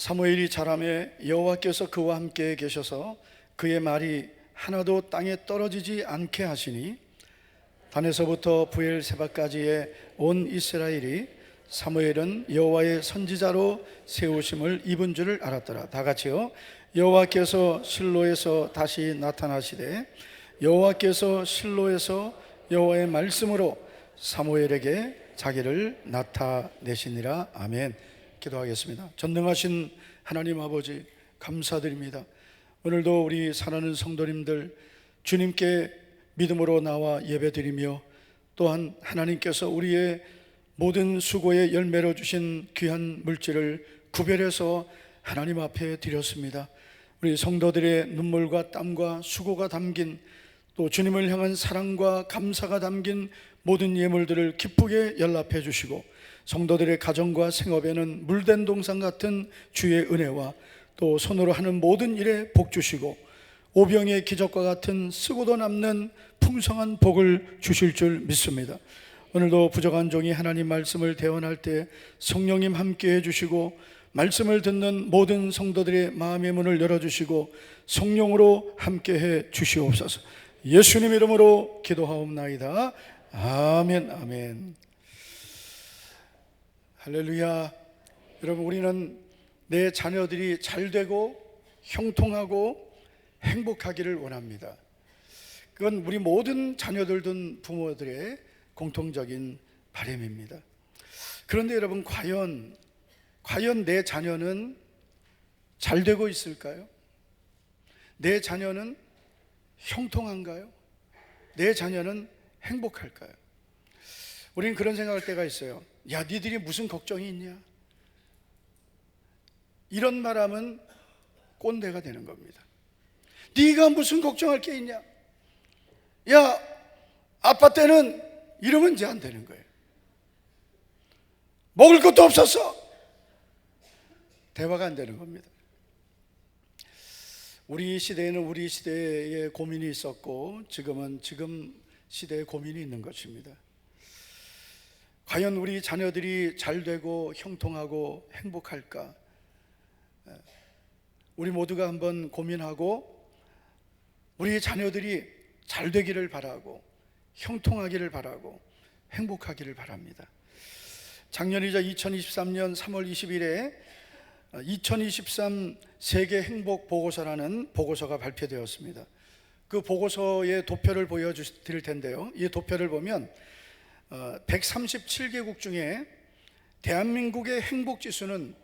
사무엘이 자라매 여호와께서 그와 함께 계셔서 그의 말이 하나도 땅에 떨어지지 않게 하시니 단에서부터 브엘세바까지의 온 이스라엘이 사무엘은 여호와의 선지자로 세우심을 입은 줄을 알았더라. 다 같이요. 여호와께서 실로에서 다시 나타나시되 여호와께서 실로에서 여호와의 말씀으로 사무엘에게 자기를 나타내시니라. 아멘. 기도하겠습니다. 전능하신 하나님 아버지, 감사드립니다. 오늘도 우리 사랑하는 성도님들 주님께 믿음으로 나와 예배드리며 또한 하나님께서 우리의 모든 수고의 열매로 주신 귀한 물질을 구별해서 하나님 앞에 드렸습니다. 우리 성도들의 눈물과 땀과 수고가 담긴 또 주님을 향한 사랑과 감사가 담긴 모든 예물들을 기쁘게 연락해 주시고 성도들의 가정과 생업에는 물된 동산 같은 주의 은혜와 또 손으로 하는 모든 일에 복 주시고 오병의 기적과 같은 쓰고도 남는 풍성한 복을 주실 줄 믿습니다. 오늘도 부족한 종이 하나님 말씀을 대언할 때 성령님 함께 해주시고 말씀을 듣는 모든 성도들의 마음의 문을 열어주시고 성령으로 함께 해 주시옵소서. 예수님 이름으로 기도하옵나이다. 아멘. 아멘. 할렐루야. 여러분, 우리는 내 자녀들이 잘 되고 형통하고 행복하기를 원합니다. 그건 우리 모든 자녀들 둔 부모들의 공통적인 바람입니다. 그런데 여러분, 과연 내 자녀는 잘 되고 있을까요? 내 자녀는 형통한가요? 내 자녀는 행복할까요? 우리는 그런 생각할 때가 있어요. 야, 니들이 무슨 걱정이 있냐? 이런 말하면 꼰대가 되는 겁니다. 네가 무슨 걱정할 게 있냐? 야, 아빠 때는 이러면 이제 안 되는 거예요. 먹을 것도 없었어. 대화가 안 되는 겁니다. 우리 시대에는 우리 시대의 고민이 있었고 지금은 지금 시대의 고민이 있는 것입니다. 과연 우리 자녀들이 잘 되고 형통하고 행복할까? 우리 모두가 한번 고민하고 우리 자녀들이 잘 되기를 바라고 형통하기를 바라고 행복하기를 바랍니다. 작년이자 2023년 3월 20일에 2023 세계 행복 보고서라는 보고서가 발표되었습니다. 그 보고서의 도표를 보여드릴 텐데요, 이 도표를 보면 137개국 중에 대한민국의 행복지수는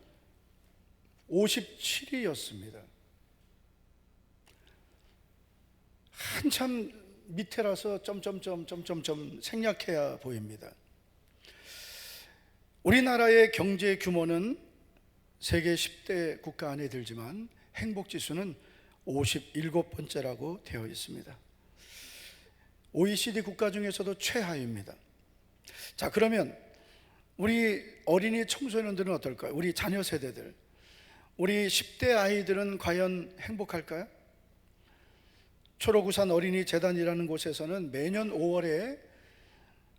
57위였습니다. 한참 밑에라서 점점점 생략해야 보입니다. 우리나라의 경제 규모는 세계 10대 국가 안에 들지만 행복지수는 57번째라고 되어 있습니다. OECD 국가 중에서도 최하위입니다. 자, 그러면 우리 어린이 청소년들은 어떨까요? 우리 자녀 세대들, 우리 10대 아이들은 과연 행복할까요? 초록우산 어린이 재단이라는 곳에서는 매년 5월에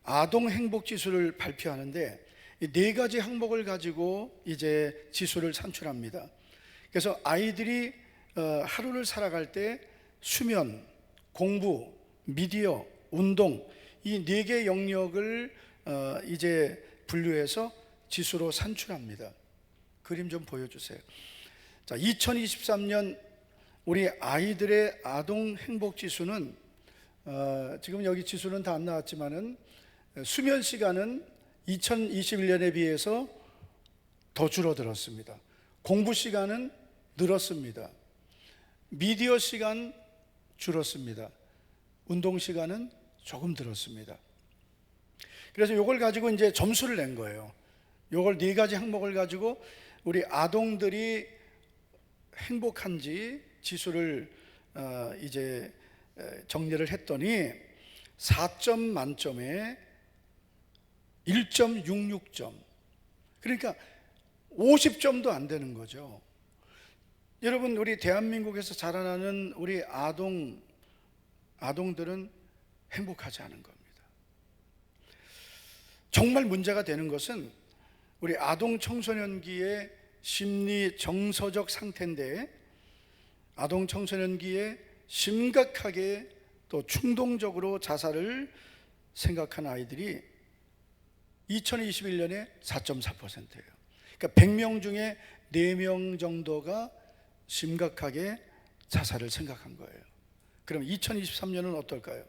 아동 행복 지수를 발표하는데 이 4가지 항목을 가지고 이제 지수를 산출합니다. 그래서 아이들이 하루를 살아갈 때 수면, 공부, 미디어, 운동 이 4개 영역을 이제 분류해서 지수로 산출합니다. 그림 좀 보여주세요. 자, 2023년 우리 아이들의 아동 행복 지수는 지금 여기 지수는 다 안 나왔지만은 수면 시간은 2021년에 비해서 더 줄어들었습니다. 공부 시간은 늘었습니다. 미디어 시간 줄었습니다. 운동 시간은 조금 늘었습니다. 그래서 이걸 가지고 이제 점수를 낸 거예요. 이걸 4가지 항목을 가지고 우리 아동들이 행복한지 지수를 이제 정리를 했더니 4점 만점에 1.66점, 그러니까 50점도 안 되는 거죠. 여러분, 우리 대한민국에서 자라나는 우리 아동들은 행복하지 않은 겁니다. 정말 문제가 되는 것은 우리 아동 청소년기에 심리 정서적 상태인데 아동 청소년기에 심각하게 또 충동적으로 자살을 생각한 아이들이 2021년에 4.4%예요. 그러니까 100명 중에 4명 정도가 심각하게 자살을 생각한 거예요. 그럼 2023년은 어떨까요?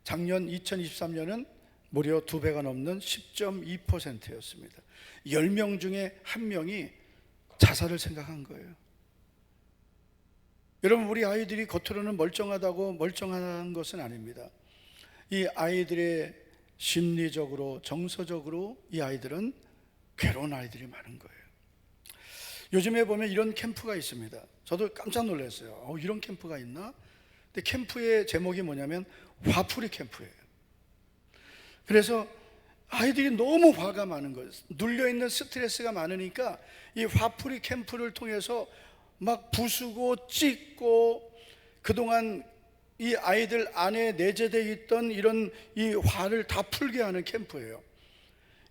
작년 2023년은 무려 2배가 넘는 10.2%였습니다. 10명 중에 1명이 자살을 생각한 거예요. 여러분, 우리 아이들이 겉으로는 멀쩡하다고 멀쩡한 것은 아닙니다. 이 아이들의 심리적으로 정서적으로 이 아이들은 괴로운 아이들이 많은 거예요. 요즘에 보면 이런 캠프가 있습니다. 저도 깜짝 놀랐어요. 이런 캠프가 있나? 근데 캠프의 제목이 뭐냐면 화풀이 캠프예요. 그래서 아이들이 너무 화가 많은 거예요. 눌려있는 스트레스가 많으니까 이 화풀이 캠프를 통해서 막 부수고 찢고 그동안 이 아이들 안에 내재되어 있던 이런 이 화를 다 풀게 하는 캠프예요.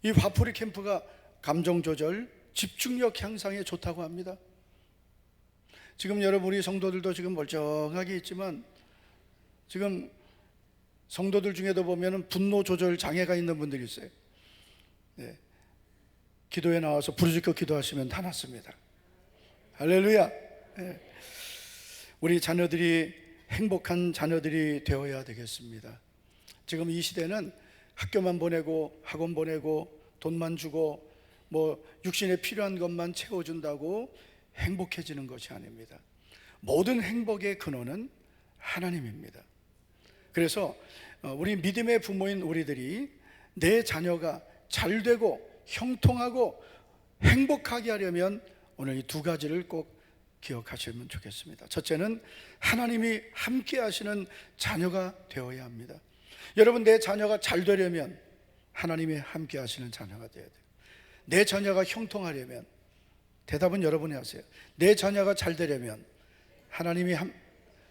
이 화풀이 캠프가 감정 조절, 집중력 향상에 좋다고 합니다. 지금 여러분, 우리 성도들도 지금 멀쩡하게 있지만 지금 성도들 중에도 보면 분노 조절 장애가 있는 분들이 있어요. 네. 기도에 나와서 부르짖고 기도하시면 다 낫습니다. 할렐루야. 네. 우리 자녀들이 행복한 자녀들이 되어야 되겠습니다. 지금 이 시대는 학교만 보내고 학원 보내고 돈만 주고 뭐 육신에 필요한 것만 채워준다고 행복해지는 것이 아닙니다. 모든 행복의 근원은 하나님입니다. 그래서 우리 믿음의 부모인 우리들이 내 자녀가 잘되고 형통하고 행복하게 하려면 오늘 이 2가지를 꼭 기억하시면 좋겠습니다. 첫째는 하나님이 함께 하시는 자녀가 되어야 합니다. 여러분, 내 자녀가 잘 되려면 하나님이 함께 하시는 자녀가 되어야 돼요. 내 자녀가 형통하려면, 대답은 여러분이 하세요. 내 자녀가 잘 되려면 하나님이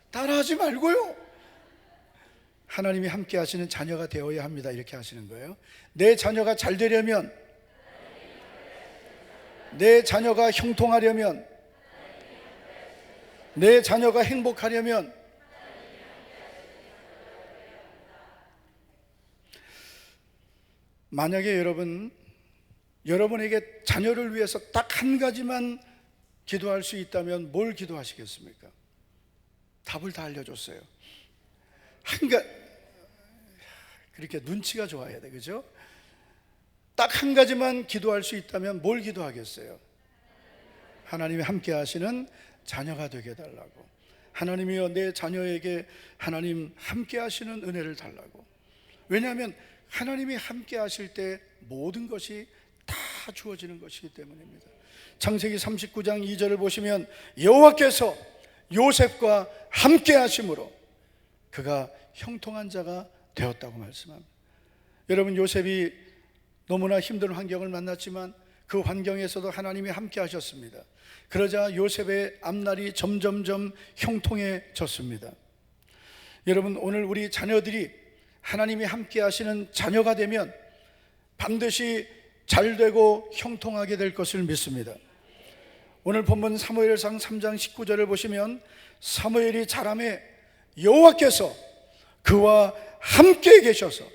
따라하지 말고요. 하나님이 함께 하시는 자녀가 되어야 합니다. 이렇게 하시는 거예요. 내 자녀가 잘 되려면, 내 자녀가 형통하려면, 내 자녀가 행복하려면 만약에 여러분에게 자녀를 위해서 딱 한 가지만 기도할 수 있다면 뭘 기도하시겠습니까? 답을 다 알려줬어요. 그렇게 눈치가 좋아야 돼, 그죠? 딱 한 가지만 기도할 수 있다면 뭘 기도하겠어요? 하나님이 함께 하시는 자녀가 되게 달라고. 하나님이여, 내 자녀에게 하나님 함께 하시는 은혜를 달라고. 왜냐하면 하나님이 함께 하실 때 모든 것이 다 주어지는 것이기 때문입니다. 창세기 39장 2절을 보시면 여호와께서 요셉과 함께 하심으로 그가 형통한 자가 되었다고 말씀합니다. 여러분, 요셉이 너무나 힘든 환경을 만났지만 그 환경에서도 하나님이 함께 하셨습니다. 그러자 요셉의 앞날이 점점점 형통해졌습니다. 여러분, 오늘 우리 자녀들이 하나님이 함께 하시는 자녀가 되면 반드시 잘되고 형통하게 될 것을 믿습니다. 오늘 본문 사무엘상 3장 19절을 보시면 사무엘이 자라매 여호와께서 그와 함께 계셔서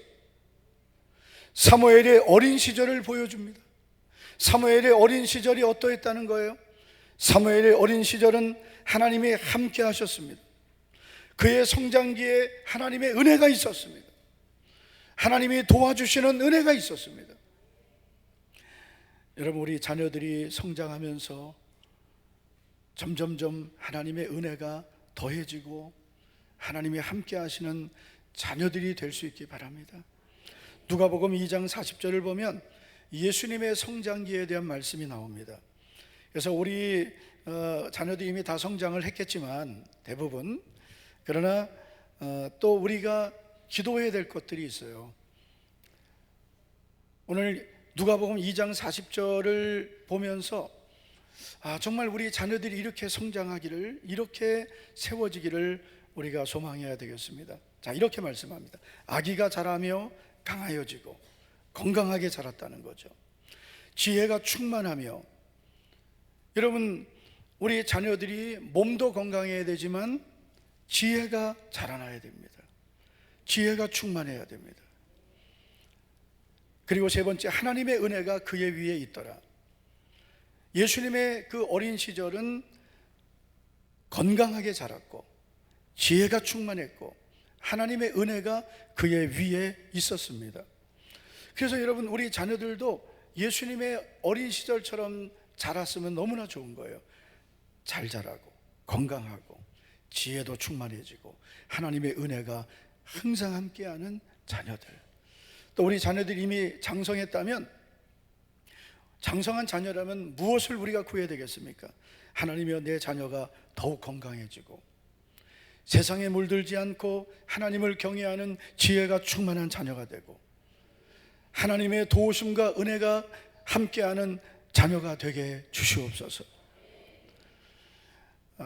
사무엘의 어린 시절을 보여줍니다. 사무엘의 어린 시절이 어떠했다는 거예요? 사무엘의 어린 시절은 하나님이 함께 하셨습니다. 그의 성장기에 하나님의 은혜가 있었습니다. 하나님이 도와주시는 은혜가 있었습니다. 여러분, 우리 자녀들이 성장하면서 점점점 하나님의 은혜가 더해지고 하나님이 함께 하시는 자녀들이 될 수 있기 바랍니다. 누가복음 2장 40절을 보면 예수님의 성장기에 대한 말씀이 나옵니다. 그래서 우리 자녀들이 이미 다 성장을 했겠지만 대부분, 그러나 또 우리가 기도해야 될 것들이 있어요. 오늘 누가복음 2장 40절을 보면서 정말 우리 자녀들이 이렇게 성장하기를, 이렇게 세워지기를 우리가 소망해야 되겠습니다. 자, 이렇게 말씀합니다. 아기가 자라며 강하여지고 건강하게 자랐다는 거죠. 지혜가 충만하며 여러분, 우리 자녀들이 몸도 건강해야 되지만 지혜가 자라나야 됩니다. 지혜가 충만해야 됩니다. 그리고 세 번째, 하나님의 은혜가 그의 위에 있더라. 예수님의 그 어린 시절은 건강하게 자랐고 지혜가 충만했고 하나님의 은혜가 그의 위에 있었습니다. 그래서 여러분, 우리 자녀들도 예수님의 어린 시절처럼 자랐으면 너무나 좋은 거예요. 잘 자라고 건강하고 지혜도 충만해지고 하나님의 은혜가 항상 함께하는 자녀들. 또 우리 자녀들이 이미 장성했다면, 장성한 자녀라면 무엇을 우리가 구해야 되겠습니까? 하나님이여, 내 자녀가 더욱 건강해지고 세상에 물들지 않고 하나님을 경외하는 지혜가 충만한 자녀가 되고 하나님의 도우심과 은혜가 함께하는 자녀가 되게 주시옵소서.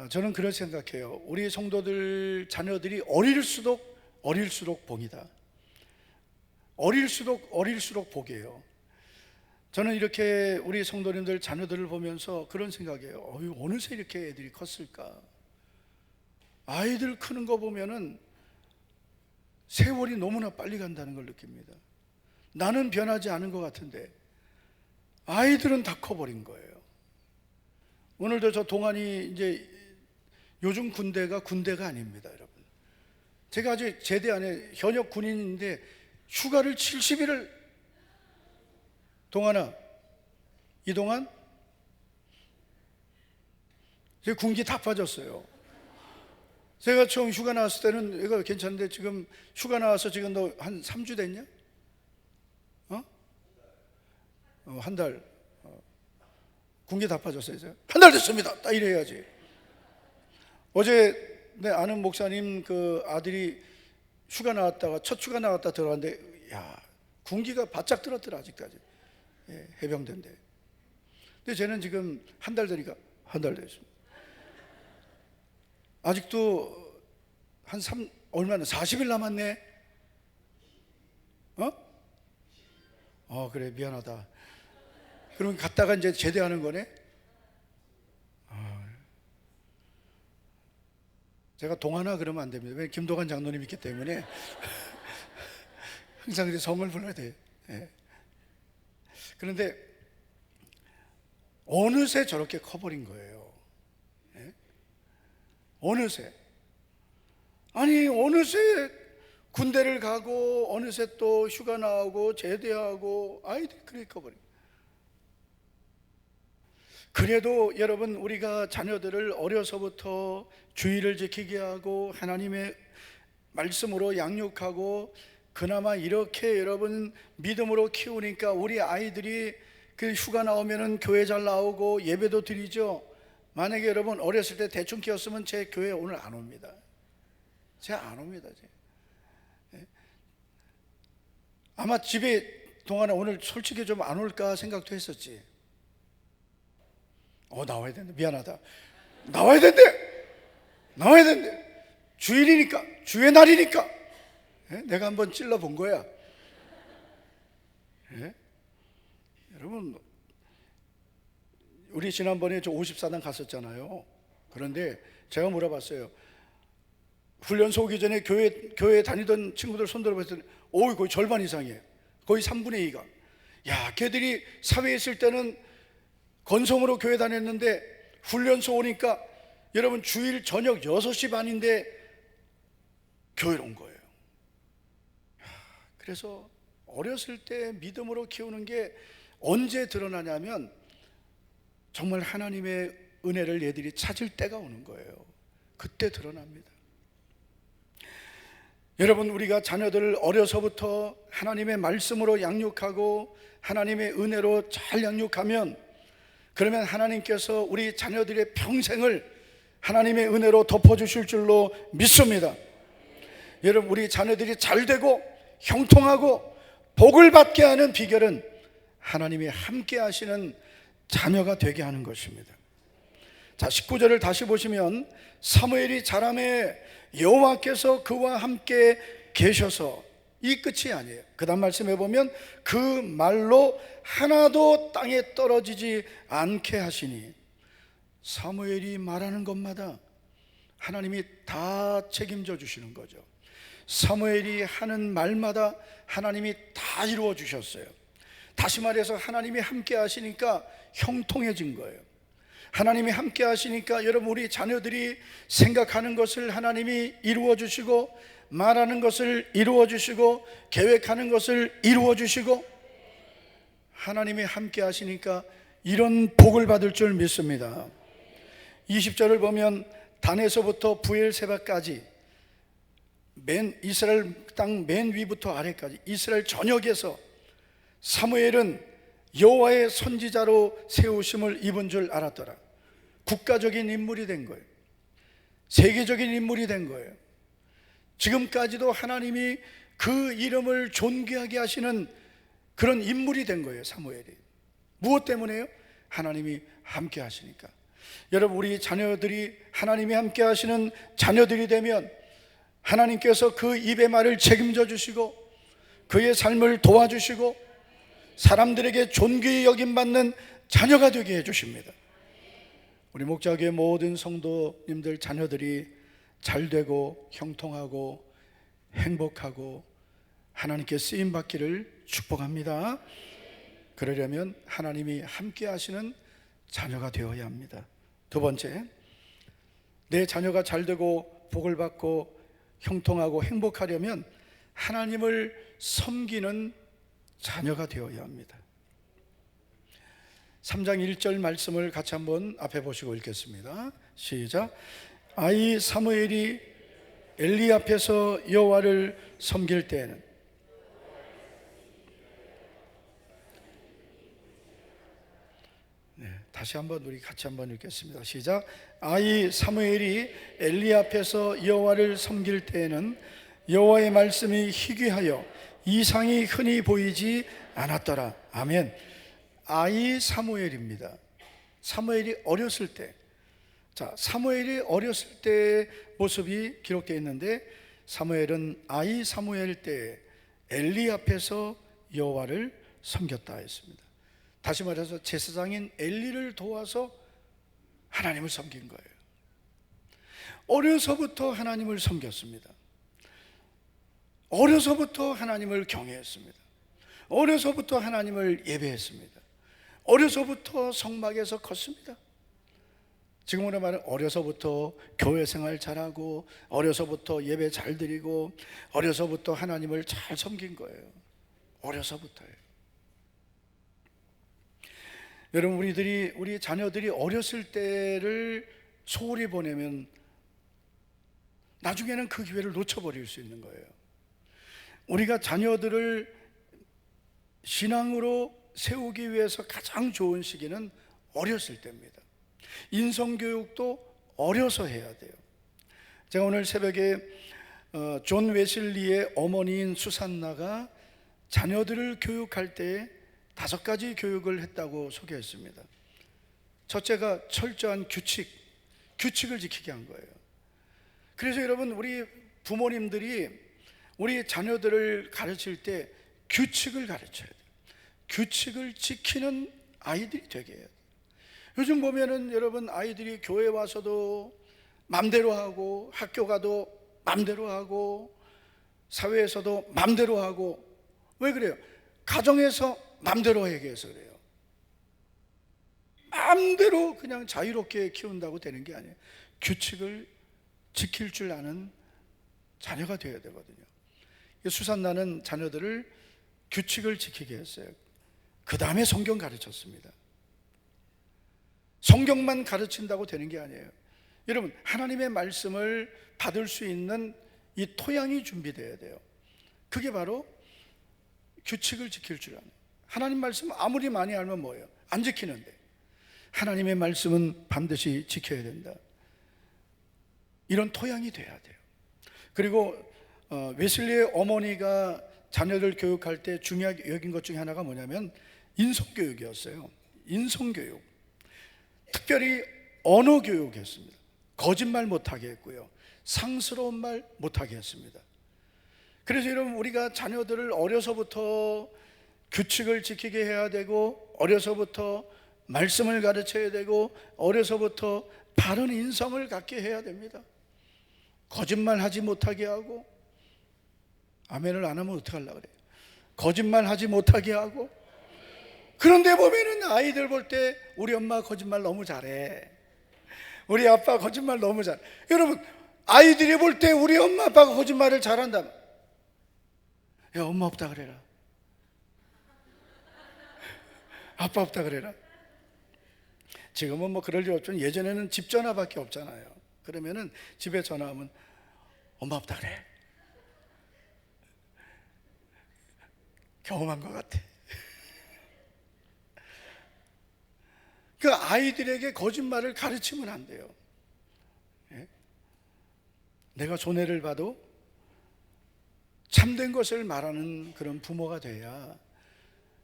저는 그렇게 생각해요. 우리 성도들 자녀들이 어릴수록 복이다. 어릴수록 복이에요. 저는 이렇게 우리 성도님들 자녀들을 보면서 그런 생각이에요. 어느새 이렇게 애들이 컸을까? 아이들 크는 거 보면은 세월이 너무나 빨리 간다는 걸 느낍니다. 나는 변하지 않은 것 같은데 아이들은 다 커버린 거예요. 오늘도 저 동안이 이제 요즘 군대가 아닙니다, 여러분. 제가 아직 제대 안에 현역 군인인데 휴가를 70일을, 동안아, 이동안 제 군기 다 빠졌어요. 제가 처음 휴가 나왔을 때는 이거 괜찮은데 지금 휴가 나와서 지금 너 한 3주 됐냐? 한 달. 군기 다 빠졌어요. 한 달 됐습니다. 딱 이래야지. 어제 내 아는 목사님 그 아들이 첫 휴가 나왔다 들어왔는데, 야, 군기가 바짝 들었더라, 아직까지. 예, 해병대인데. 근데 쟤는 지금 한 달 되니까 한 달 됐습니다. 아직도 얼마나 40일 남았네. 그래, 미안하다. 그럼 갔다가 이제 제대하는 거네. 제가 동하나 그러면 안 됩니다. 왜냐면 김도관 장로님 있기 때문에 항상 이제 성을 불러야 돼요. 예. 그런데 어느새 저렇게 커버린 거예요. 예? 어느새 군대를 가고 어느새 또 휴가 나오고 제대하고 아이들이 그렇게 커버린 거예요. 그래도 여러분, 우리가 자녀들을 어려서부터 주의를 지키게 하고 하나님의 말씀으로 양육하고 그나마 이렇게 여러분 믿음으로 키우니까 우리 아이들이 그 휴가 나오면은 교회 잘 나오고 예배도 드리죠. 만약에 여러분 어렸을 때 대충 키웠으면 제 교회 오늘 안 옵니다. 제 안 옵니다. 아마 집에 동안에 오늘 솔직히 좀 안 올까 생각도 했었지. 나와야 된다. 미안하다. 나와야 된대. 주일이니까, 주의 날이니까. 내가 한번 찔러본 거야. 여러분, 우리 지난번에 저 54단 갔었잖아요. 그런데 제가 물어봤어요. 훈련소 오기 전에 교회 다니던 친구들 손 들어봤더니 거의 절반 이상이에요. 거의 3분의 2가. 야, 걔들이 사회에 있을 때는 건성으로 교회 다녔는데 훈련소 오니까 여러분 주일 저녁 6시 반인데 교회로 온 거예요. 그래서 어렸을 때 믿음으로 키우는 게 언제 드러나냐면 정말 하나님의 은혜를 얘들이 찾을 때가 오는 거예요. 그때 드러납니다. 여러분, 우리가 자녀들을 어려서부터 하나님의 말씀으로 양육하고 하나님의 은혜로 잘 양육하면, 그러면 하나님께서 우리 자녀들의 평생을 하나님의 은혜로 덮어주실 줄로 믿습니다. 여러분, 우리 자녀들이 잘되고 형통하고 복을 받게 하는 비결은 하나님이 함께 하시는 자녀가 되게 하는 것입니다. 자, 19절을 다시 보시면 사무엘이 자라매 여호와께서 그와 함께 계셔서, 이 끝이 아니에요. 그 다음 말씀해 보면 그 말로 하나도 땅에 떨어지지 않게 하시니, 사무엘이 말하는 것마다 하나님이 다 책임져 주시는 거죠. 사무엘이 하는 말마다 하나님이 다 이루어 주셨어요. 다시 말해서 하나님이 함께 하시니까 형통해진 거예요. 하나님이 함께 하시니까 여러분, 우리 자녀들이 생각하는 것을 하나님이 이루어 주시고, 말하는 것을 이루어 주시고, 계획하는 것을 이루어 주시고, 하나님이 함께 하시니까 이런 복을 받을 줄 믿습니다. 20절을 보면 단에서부터 부엘세바까지, 이스라엘 땅 맨 위부터 아래까지 이스라엘 전역에서 사무엘은 여호와의 선지자로 세우심을 입은 줄 알았더라. 국가적인 인물이 된 거예요. 세계적인 인물이 된 거예요. 지금까지도 하나님이 그 이름을 존귀하게 하시는 그런 인물이 된 거예요, 사무엘이. 무엇 때문에요? 하나님이 함께 하시니까. 여러분, 우리 자녀들이 하나님이 함께 하시는 자녀들이 되면 하나님께서 그 입의 말을 책임져 주시고, 그의 삶을 도와주시고, 사람들에게 존귀히 여김받는 자녀가 되게 해주십니다. 우리 목자교회 모든 성도님들 자녀들이 잘되고 형통하고 행복하고 하나님께 쓰임받기를 축복합니다. 그러려면 하나님이 함께 하시는 자녀가 되어야 합니다. 두 번째, 내 자녀가 잘되고 복을 받고 형통하고 행복하려면 하나님을 섬기는 자녀가 되어야 합니다. 3장 1절 말씀을 같이 한번 앞에 보시고 읽겠습니다. 시작. 아이 사무엘이 엘리 앞에서 여호와를 섬길 때에는, 다시 한번 우리 같이 한번 읽겠습니다. 시작. 아이 사무엘이 엘리 앞에서 여호와를 섬길 때에는 여호와의 말씀이 희귀하여 이상이 흔히 보이지 않았더라. 아멘. 아이 사무엘입니다. 사무엘이 어렸을 때, 자, 사무엘이 어렸을 때의 모습이 기록되어 있는데, 사무엘은 아이 사무엘 때 엘리 앞에서 여호와를 섬겼다 했습니다. 다시 말해서 제사장인 엘리를 도와서 하나님을 섬긴 거예요. 어려서부터 하나님을 섬겼습니다. 어려서부터 하나님을 경외했습니다. 어려서부터 하나님을 예배했습니다. 어려서부터 성막에서 컸습니다. 지금으로 말하면 어려서부터 교회 생활 잘하고, 어려서부터 예배 잘 드리고, 어려서부터 하나님을 잘 섬긴 거예요. 어려서부터예요. 여러분, 우리 자녀들이 어렸을 때를 소홀히 보내면 나중에는 그 기회를 놓쳐버릴 수 있는 거예요. 우리가 자녀들을 신앙으로 세우기 위해서 가장 좋은 시기는 어렸을 때입니다. 인성교육도 어려서 해야 돼요. 제가 오늘 새벽에 존 웨슬리의 어머니인 수산나가 자녀들을 교육할 때 5가지 교육을 했다고 소개했습니다. 첫째가 철저한 규칙을 지키게 한 거예요. 그래서 여러분, 우리 부모님들이 우리 자녀들을 가르칠 때 규칙을 가르쳐야 돼요. 규칙을 지키는 아이들이 되게 해요. 요즘 보면은 여러분, 아이들이 교회 와서도 맘대로 하고, 학교 가도 맘대로 하고, 사회에서도 맘대로 하고. 왜 그래요? 가정에서 맘대로 하게 해서 그래요. 맘대로 그냥 자유롭게 키운다고 되는 게 아니에요. 규칙을 지킬 줄 아는 자녀가 되어야 되거든요. 수산나는 자녀들을 규칙을 지키게 했어요. 그 다음에 성경 가르쳤습니다. 성경만 가르친다고 되는 게 아니에요. 여러분, 하나님의 말씀을 받을 수 있는 이 토양이 준비되어야 돼요. 그게 바로 규칙을 지킬 줄 아는. 하나님 말씀 아무리 많이 알면 뭐예요? 안 지키는데. 하나님의 말씀은 반드시 지켜야 된다. 이런 토양이 돼야 돼요. 그리고 웨슬리의 어머니가 자녀들 교육할 때 중요하게 여긴 것 중에 하나가 뭐냐면 인성교육이었어요. 인성교육. 특별히 언어 교육이었습니다. 거짓말 못하게 했고요, 상스러운 말 못하게 했습니다. 그래서 여러분, 우리가 자녀들을 어려서부터 규칙을 지키게 해야 되고, 어려서부터 말씀을 가르쳐야 되고 어려서부터 바른 인성을 갖게 해야 됩니다. 거짓말하지 못하게 하고, 아멘을 안 하면 어떡하려고 그래요? 거짓말하지 못하게 하고. 그런데 보면은 아이들 볼 때 우리 엄마 거짓말 너무 잘해, 우리 아빠 거짓말 너무 잘해. 여러분, 아이들이 볼 때 우리 엄마 아빠가 거짓말을 잘한다면, 야, 엄마 없다 그래라, 아빠 없다 그래라. 지금은 뭐 그럴 일 없지만 예전에는 집 전화밖에 없잖아요. 그러면은 집에 전화하면 엄마 없다 그래. 경험한 것 같아. 그 아이들에게 거짓말을 가르치면 안 돼요. 예? 내가 손해를 봐도 참된 것을 말하는 그런 부모가 돼야,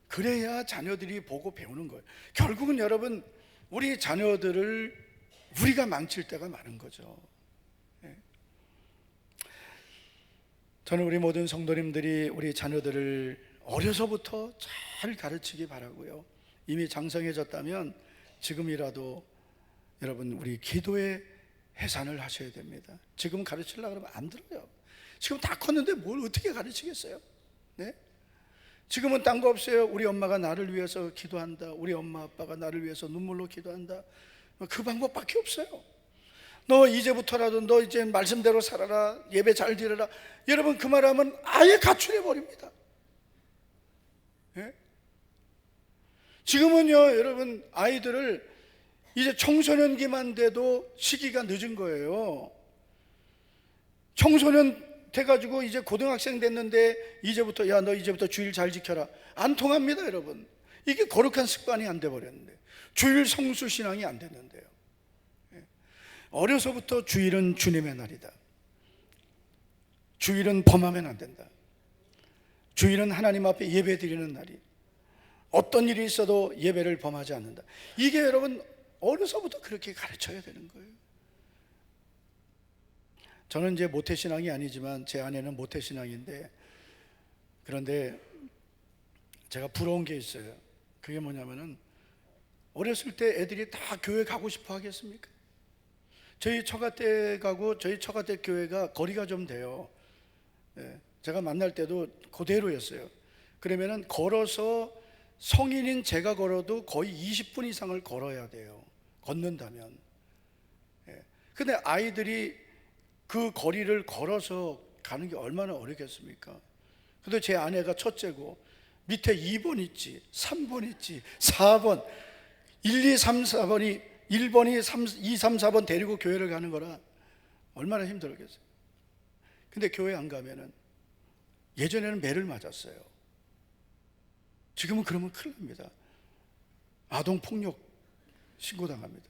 그래야 자녀들이 보고 배우는 거예요. 결국은 여러분, 우리 자녀들을 우리가 망칠 때가 많은 거죠. 예. 저는 우리 모든 성도님들이 우리 자녀들을 어려서부터 잘 가르치기 바라고요. 이미 장성해졌다면 지금이라도 여러분, 우리 기도에 해산을 하셔야 됩니다. 지금 가르치려고 그러면 안 들어요. 지금 다 컸는데 뭘 어떻게 가르치겠어요? 네? 지금은 딴 거 없어요. 우리 엄마가 나를 위해서 기도한다, 우리 엄마 아빠가 나를 위해서 눈물로 기도한다, 그 방법밖에 없어요. 너 이제부터라도 너 이제 말씀대로 살아라, 예배 잘 드려라. 여러분, 그 말하면 아예 가출해 버립니다. 예? 지금은요, 여러분, 아이들을 이제 청소년기만 돼도 시기가 늦은 거예요. 청소년 돼가지고 이제 고등학생 됐는데 이제부터, 야, 너 이제부터 주일 잘 지켜라, 안 통합니다. 여러분, 이게 거룩한 습관이 안 돼버렸는데, 주일 성수 신앙이 안 됐는데요. 어려서부터 주일은 주님의 날이다, 주일은 범하면 안 된다, 주일은 하나님 앞에 예배 드리는 날이, 어떤 일이 있어도 예배를 범하지 않는다. 이게 여러분, 어려서부터 그렇게 가르쳐야 되는 거예요. 저는 이제 모태신앙이 아니지만 제 아내는 모태신앙인데, 그런데 제가 부러운 게 있어요. 그게 뭐냐면은, 어렸을 때 애들이 다 교회 가고 싶어 하겠습니까? 저희 처가댁 가고 저희 처가댁 교회가 거리가 좀 돼요. 제가 만날 때도 그대로였어요. 그러면은 걸어서, 성인인 제가 걸어도 거의 20분 이상을 걸어야 돼요, 걷는다면. 근데 아이들이 그 거리를 걸어서 가는 게 얼마나 어렵겠습니까? 근데 제 아내가 첫째고, 밑에 2번 있지, 3번 있지, 4번, 1, 2, 3, 4번이, 1번이 2, 3, 4번 데리고 교회를 가는 거라 얼마나 힘들었겠어요. 근데 교회 안 가면은, 예전에는 매를 맞았어요. 지금은 그러면 큰일 납니다. 아동폭력 신고당합니다.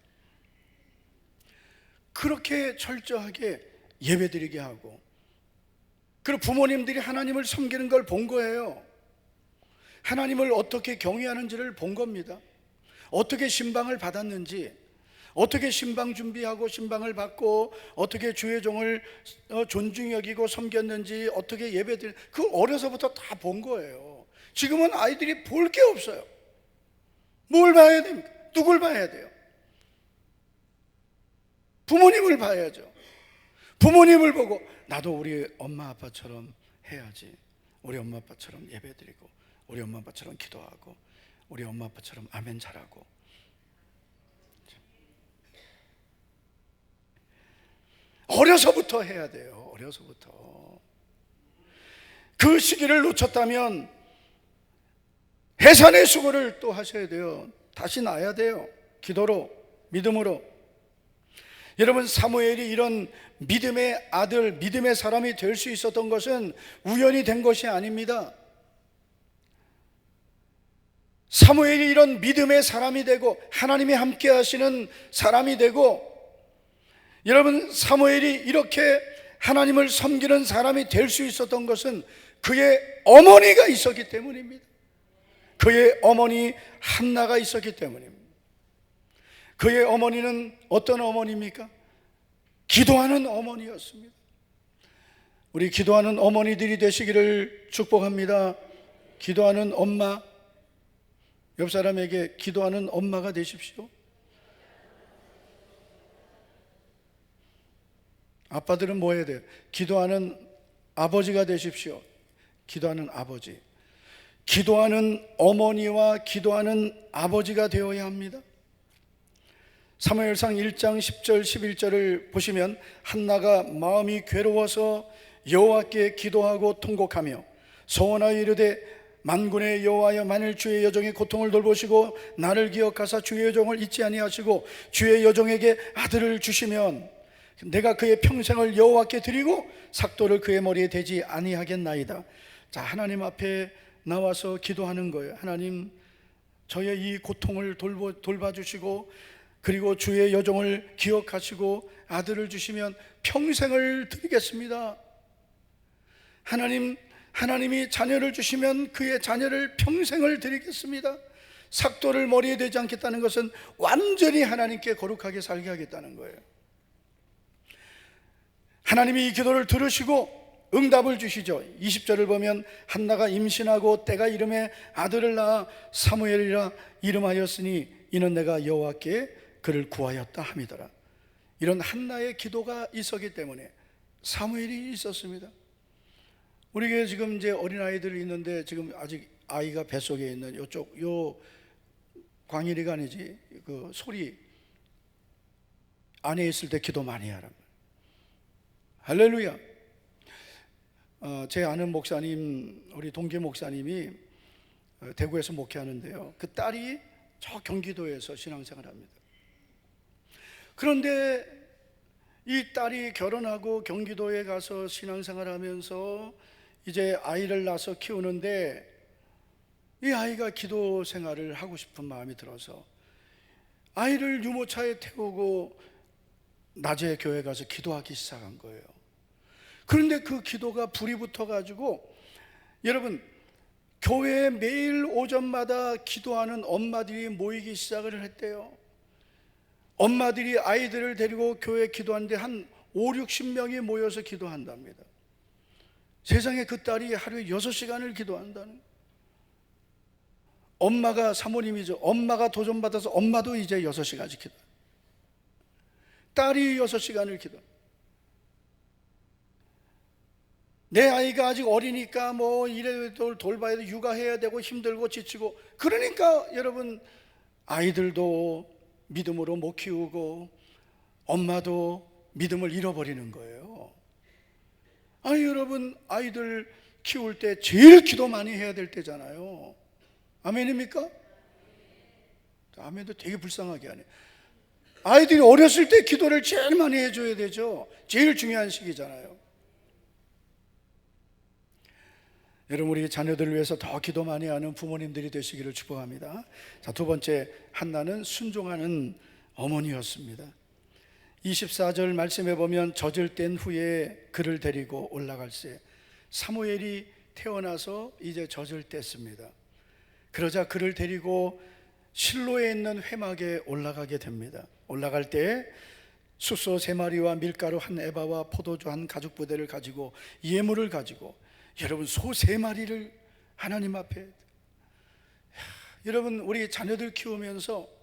그렇게 철저하게 예배드리게 하고, 그리고 부모님들이 하나님을 섬기는 걸 본 거예요. 하나님을 어떻게 경외하는지를 본 겁니다. 어떻게 신방을 받았는지, 어떻게 신방 준비하고 신방을 받고, 어떻게 주의 종을 존중히 여기고 섬겼는지, 어떻게 예배드리, 그 어려서부터 다 본 거예요. 지금은 아이들이 볼 게 없어요. 뭘 봐야 됩니까? 누굴 봐야 돼요? 부모님을 봐야죠. 부모님을 보고 나도 우리 엄마 아빠처럼 해야지, 우리 엄마 아빠처럼 예배드리고, 우리 엄마 아빠처럼 기도하고, 우리 엄마 아빠처럼 아멘 잘하고. 어려서부터 해야 돼요. 어려서부터. 그 시기를 놓쳤다면 해산의 수고를 또 하셔야 돼요. 다시 나야 돼요. 기도로, 믿음으로. 여러분, 사무엘이 이런 믿음의 아들, 믿음의 사람이 될 수 있었던 것은 우연히 된 것이 아닙니다. 사무엘이 이런 믿음의 사람이 되고, 하나님이 함께 하시는 사람이 되고, 여러분, 사무엘이 이렇게 하나님을 섬기는 사람이 될 수 있었던 것은 그의 어머니가 있었기 때문입니다. 그의 어머니 한나가 있었기 때문입니다. 그의 어머니는 어떤 어머니입니까? 기도하는 어머니였습니다. 우리 기도하는 어머니들이 되시기를 축복합니다. 기도하는 엄마, 옆 사람에게 기도하는 엄마가 되십시오. 아빠들은 뭐 해야 돼요? 기도하는 아버지가 되십시오. 기도하는 아버지. 기도하는 어머니와 기도하는 아버지가 되어야 합니다. 사무엘상 1장 10절 11절을 보시면 한나가 마음이 괴로워서 여호와께 기도하고 통곡하며 소원하여 이르되 만군의 여호와여, 만일 주의 여종의 고통을 돌보시고 나를 기억하사 주의 여종을 잊지 아니하시고 주의 여종에게 아들을 주시면 내가 그의 평생을 여호와께 드리고 삭도를 그의 머리에 대지 아니하겠나이다. 자, 하나님 앞에 나와서 기도하는 거예요. 하나님, 저의 이 고통을 돌봐주시고 그리고 주의 여종을 기억하시고 아들을 주시면 평생을 드리겠습니다. 하나님이 자녀를 주시면 그의 자녀를 평생을 드리겠습니다. 삭도를 머리에 대지 않겠다는 것은 완전히 하나님께 거룩하게 살게 하겠다는 거예요. 하나님이 이 기도를 들으시고 응답을 주시죠. 20절을 보면 한나가 임신하고 때가 이름에 아들을 낳아 사무엘이라 이름하였으니 이는 내가 여호와께 그를 구하였다 함이더라. 이런 한나의 기도가 있었기 때문에 사무엘이 있었습니다. 우리 교회 지금 이제 어린아이들이 있는데 지금 아직 아이가 뱃속에 있는 요 광일이가 아니지, 그 소리 안에 있을 때 기도 많이 하라. 할렐루야. 제 아는 목사님, 우리 동계 목사님이 대구에서 목회하는데요, 그 딸이 저 경기도에서 신앙생활을 합니다. 그런데 이 딸이 결혼하고 경기도에 가서 신앙생활을 하면서 이제 아이를 낳아서 키우는데 이 아이가 기도 생활을 하고 싶은 마음이 들어서 아이를 유모차에 태우고 낮에 교회 가서 기도하기 시작한 거예요. 그런데 그 기도가 불이 붙어가지고 여러분, 교회에 매일 오전마다 기도하는 엄마들이 모이기 시작을 했대요. 엄마들이 아이들을 데리고 교회에 기도하는데 한 5, 60명이 모여서 기도한답니다. 세상에 그 딸이 하루에 6시간을 기도한다는, 엄마가 사모님이죠. 엄마가 도전받아서 엄마도 이제 6시간씩 기도, 딸이 6시간을 기도. 내 아이가 아직 어리니까 뭐 이래도 돌봐야 돼, 육아해야 되고 힘들고 지치고, 그러니까 여러분 아이들도 믿음으로 못 키우고 엄마도 믿음을 잃어버리는 거예요. 아니 여러분, 아이들 키울 때 제일 기도 많이 해야 될 때잖아요. 아멘입니까? 아멘도 되게 불쌍하게 하네. 아이들이 어렸을 때 기도를 제일 많이 해줘야 되죠. 제일 중요한 시기잖아요. 여러분, 우리 자녀들을 위해서 더 기도 많이 하는 부모님들이 되시기를 축복합니다. 자, 두 번째, 한나는 순종하는 어머니였습니다. 24절 말씀해 보면 젖을 뗀 후에 그를 데리고 올라갈새. 사무엘이 태어나서 이제 젖을 뗐습니다. 그러자 그를 데리고 실로에 있는 회막에 올라가게 됩니다. 올라갈 때 숫소 3마리와 밀가루 1에바와 포도주 1가죽부대를 가지고, 예물을 가지고, 여러분 소 3마리를 하나님 앞에, 여러분 우리 자녀들 키우면서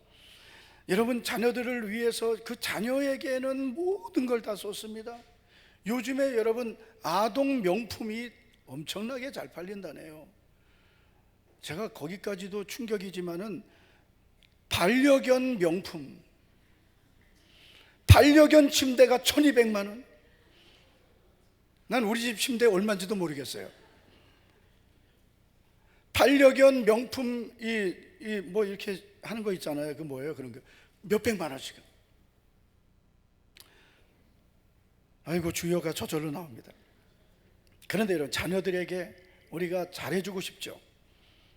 여러분 자녀들을 위해서 그 자녀에게는 모든 걸 다 쏟습니다. 요즘에 여러분 아동 명품이 엄청나게 잘 팔린다네요. 제가 거기까지도 충격이지만은 반려견 명품, 반려견 침대가 1200만 원. 난 우리 집 침대 얼마인지도 모르겠어요. 반려견 명품 뭐 이렇게 하는 거 있잖아요. 그 뭐예요? 그런 거 몇백만 원씩. 아이고 주여가 저절로 나옵니다. 그런데 이런 자녀들에게 우리가 잘해주고 싶죠.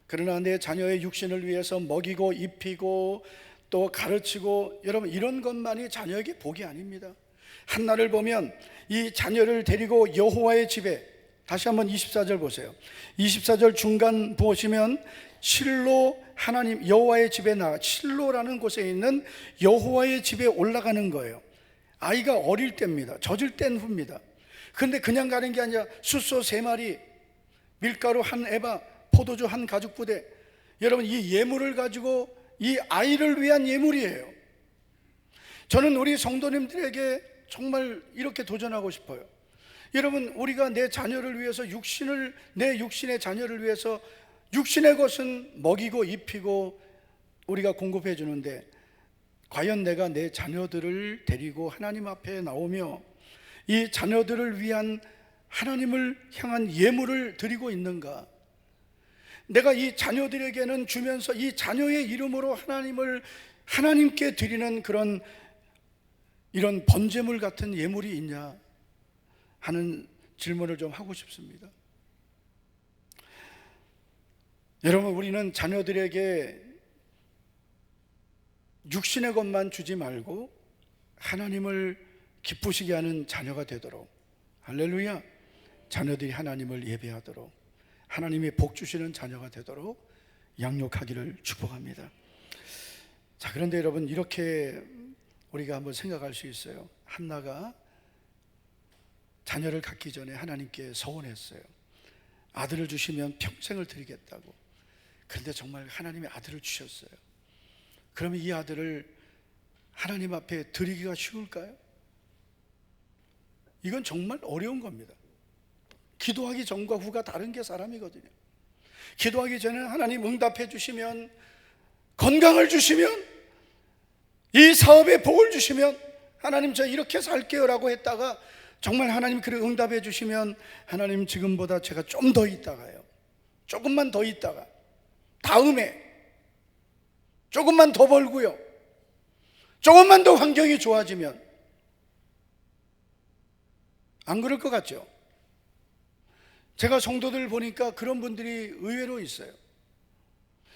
그러나 내 자녀의 육신을 위해서 먹이고 입히고 또 가르치고, 여러분 이런 것만이 자녀에게 복이 아닙니다. 한나를 보면 이 자녀를 데리고 여호와의 집에, 다시 한번 24절 보세요. 24절 중간 보시면 실로, 하나님 여호와의 집에 나가, 실로라는 곳에 있는 여호와의 집에 올라가는 거예요. 아이가 어릴 때입니다. 젖을 뗀 후입니다. 그런데 그냥 가는 게 아니라 숫소 3마리, 밀가루 1에바, 포도주 1가죽부대, 여러분, 이 예물을 가지고 이 아이를 위한 예물이에요. 저는 우리 성도님들에게 정말 이렇게 도전하고 싶어요. 여러분, 우리가 내 자녀를 위해서 내 육신의 자녀를 위해서 육신의 것은 먹이고 입히고 우리가 공급해 주는데, 과연 내가 내 자녀들을 데리고 하나님 앞에 나오며 이 자녀들을 위한 하나님을 향한 예물을 드리고 있는가? 내가 이 자녀들에게는 주면서 이 자녀의 이름으로 하나님께 드리는 그런 이런 번제물 같은 예물이 있냐 하는 질문을 좀 하고 싶습니다. 여러분, 우리는 자녀들에게 육신의 것만 주지 말고 하나님을 기쁘시게 하는 자녀가 되도록, 할렐루야, 자녀들이 하나님을 예배하도록, 하나님이 복 주시는 자녀가 되도록 양육하기를 축복합니다. 자, 그런데 여러분, 이렇게 우리가 한번 생각할 수 있어요. 한나가 자녀를 갖기 전에 하나님께 서원했어요. 아들을 주시면 평생을 드리겠다고. 그런데 정말 하나님이 아들을 주셨어요. 그러면 이 아들을 하나님 앞에 드리기가 쉬울까요? 이건 정말 어려운 겁니다. 기도하기 전과 후가 다른 게 사람이거든요. 기도하기 전에 하나님 응답해 주시면, 건강을 주시면, 이 사업에 복을 주시면, 하나님 저 이렇게 살게요 라고 했다가 정말 하나님 그를 응답해 주시면, 하나님 지금보다 제가 좀 더 있다가요, 조금만 더 있다가 다음에 조금만 더 벌고요, 조금만 더 환경이 좋아지면, 안 그럴 것 같죠? 제가 성도들 보니까 그런 분들이 의외로 있어요.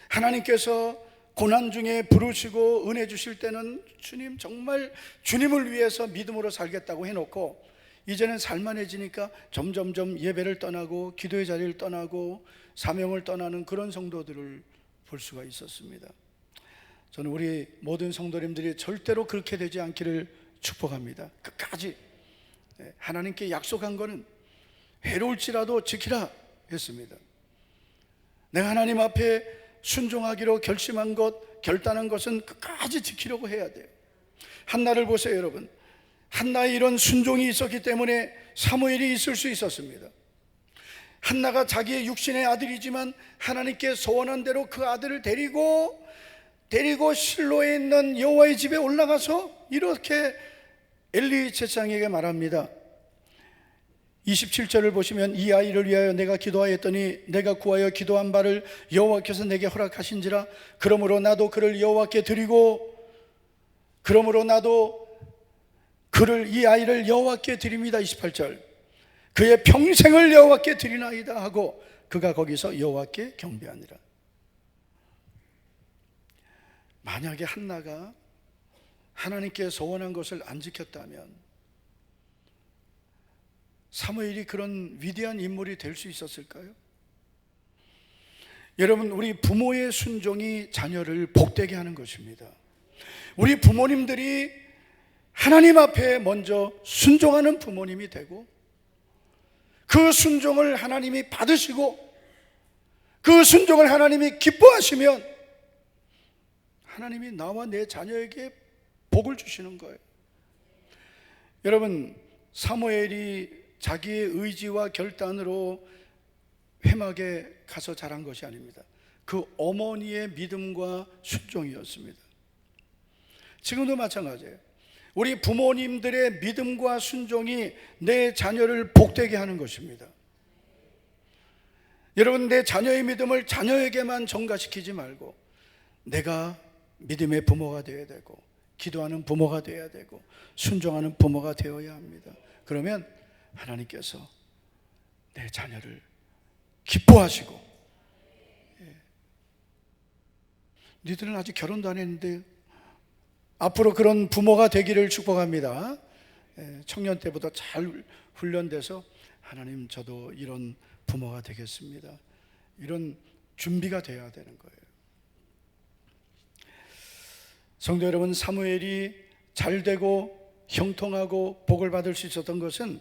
하나님께서 고난 중에 부르시고 은혜 주실 때는 주님, 정말 주님을 위해서 믿음으로 살겠다고 해놓고 이제는 살만해지니까 점점점 예배를 떠나고 기도의 자리를 떠나고 사명을 떠나는 그런 성도들을 볼 수가 있었습니다. 저는 우리 모든 성도님들이 절대로 그렇게 되지 않기를 축복합니다. 끝까지 하나님께 약속한 거는 외로울지라도 지키라 했습니다. 내가 하나님 앞에 순종하기로 결심한 것, 결단한 것은 끝까지 지키려고 해야 돼요. 한나를 보세요, 여러분. 한나의 이런 순종이 있었기 때문에 사무엘이 있을 수 있었습니다. 한나가 자기의 육신의 아들이지만 하나님께 소원한 대로 그 아들을 데리고 실로에 있는 여호와의 집에 올라가서 이렇게 엘리 제사장에게 말합니다. 27절을 보시면, 이 아이를 위하여 내가 기도하였더니 내가 구하여 기도한 바를 여호와께서 내게 허락하신지라. 그러므로 나도 그를 여호와께 드리고, 그러므로 나도 이 아이를 여호와께 드립니다. 28절, 그의 평생을 여호와께 드리나이다 하고 그가 거기서 여호와께 경배하니라. 만약에 한나가 하나님께 소원한 것을 안 지켰다면 사무엘이 그런 위대한 인물이 될 수 있었을까요? 여러분, 우리 부모의 순종이 자녀를 복되게 하는 것입니다. 우리 부모님들이 하나님 앞에 먼저 순종하는 부모님이 되고, 그 순종을 하나님이 받으시고 그 순종을 하나님이 기뻐하시면 하나님이 나와 내 자녀에게 복을 주시는 거예요. 여러분, 사무엘이 자기의 의지와 결단으로 회막에 가서 자란 것이 아닙니다. 그 어머니의 믿음과 순종이었습니다. 지금도 마찬가지예요. 우리 부모님들의 믿음과 순종이 내 자녀를 복되게 하는 것입니다. 여러분, 내 자녀의 믿음을 자녀에게만 전가시키지 말고 내가 믿음의 부모가 되어야 되고, 기도하는 부모가 되어야 되고, 순종하는 부모가 되어야 합니다. 그러면 하나님께서 내 자녀를 기뻐하시고, 니들은 아직 결혼도 안 했는데 앞으로 그런 부모가 되기를 축복합니다. 청년 때보다 잘 훈련돼서 하나님, 저도 이런 부모가 되겠습니다, 이런 준비가 되어야 되는 거예요. 성도 여러분, 사무엘이 잘되고 형통하고 복을 받을 수 있었던 것은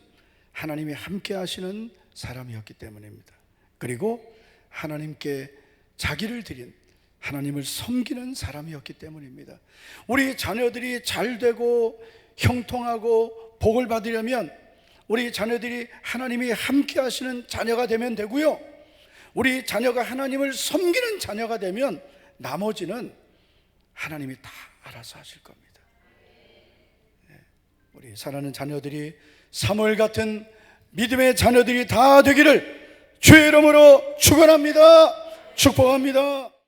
하나님이 함께 하시는 사람이었기 때문입니다. 그리고 하나님께 자기를 드린, 하나님을 섬기는 사람이었기 때문입니다. 우리 자녀들이 잘 되고 형통하고 복을 받으려면 우리 자녀들이 하나님이 함께 하시는 자녀가 되면 되고요, 우리 자녀가 하나님을 섬기는 자녀가 되면 나머지는 하나님이 다 알아서 하실 겁니다. 우리 사랑하는 자녀들이 사무엘 같은 믿음의 자녀들이 다 되기를 주의 이름으로 축원합니다. 축복합니다.